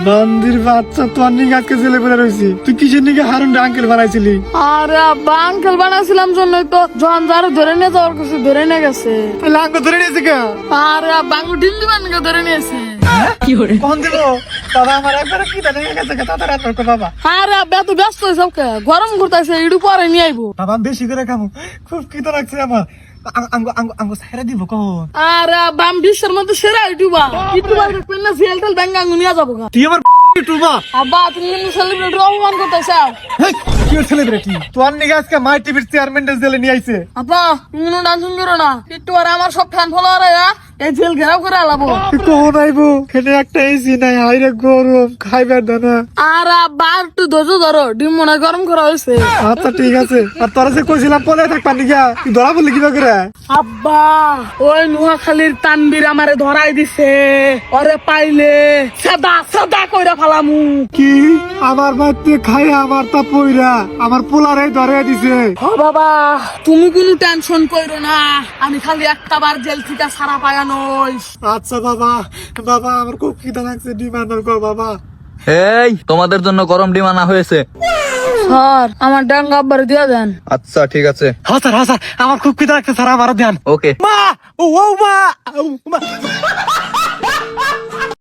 বান্দির বাচ্চা তোর নিকে আজকে জেলে পড়ে রয়েছি। তুই কিসের নিকে হারুন আঙ্কেল বানাইছিলি? আরে আব্বা আঙ্কেল বানাইছিলাম জন্য তো জন যারা ধরে নিয়ে যাওয়ার কিছু ধরে নিয়ে গেছে। তাহলে আঙ্গ ধরে নিয়েছে কে? আরে আব্বা আঙ্গুল ঢিল্লি বানিয়ে ধরে নিয়েছে। কখন দিব বাবা? আমার একবার কি জানে গেছে তাড়াতাড়ি রাত করো বাবা। আরে আব্বা তুই ব্যস্ত হয়েছ কে? গরম করতেছে ইডু পরে নিয়ে আইবো। বাবা আমি বেশি করে খামু, খুব খিদে লাগছে আমার। আঙ্গ সাইরা দিব কখন? আরে আব্বা আমি বিশ্বের মধ্যে সেরা ইউটিউবার। ইউটিউবার দেখবেন না জেল টেল ব্যাঙ্গ আঙ্গু নিয়ে যাবো। তুই আমার টুবা আব্বা তুমি কিন্তু সেলিব্রিটি অপমান করতেছ। কি সেলিব্রিটি? তোর নিকে আজকে মাই টিভির চেয়ারম্যান জেলে নিয়ে আইছে। আব্বা তুমি কোনো টেনশন করো না, একটু আর আমার সব ফ্যান ফলোয়ার এই জেল ঘেরাও করে আলাবো। কখন আইবো? এখানে একটা এসি নাই, হাইরে গরম, খাইবার দানা। আর আব্বা একটু ধৈর্য ধরো, ডিম মনে হয় গরম করা হয়েছে। আচ্ছা ঠিক আছে। আর তোরা যে কইছিলাম পরে থাকবা নিকা, তুই ধরা বললি কিবা করে? আব্বা ওই নোয়াখালীর তানবীর আমারে ধরাই দিছে, ওরে পাইলে সাদা সাদা কইরা ফালামু। কি আমার বাচ্চা খাই আমার তা পইরা আমার পোলারে ধরে দিছে? ও বাবা তুমি কোনো টেনশন কইরো না, আমি খালি একটা বার জেল থেকে ছাড়া পায়া নই। আচ্ছা বাবা, বাবা আমার খুব খিদা লাগছে, ডিমান্ড কর বাবা। এই তোমাদের জন্য গরম ডিম আনা হয়েছে। স্যার আমার ডাঙ্গা আব্বার দিয়ে দেন। আচ্ছা ঠিক আছে, হ্যাঁ স্যার আমার খুব খিদা লাগছে স্যার, আমারও ধ্যান। ওকে। মা ও মা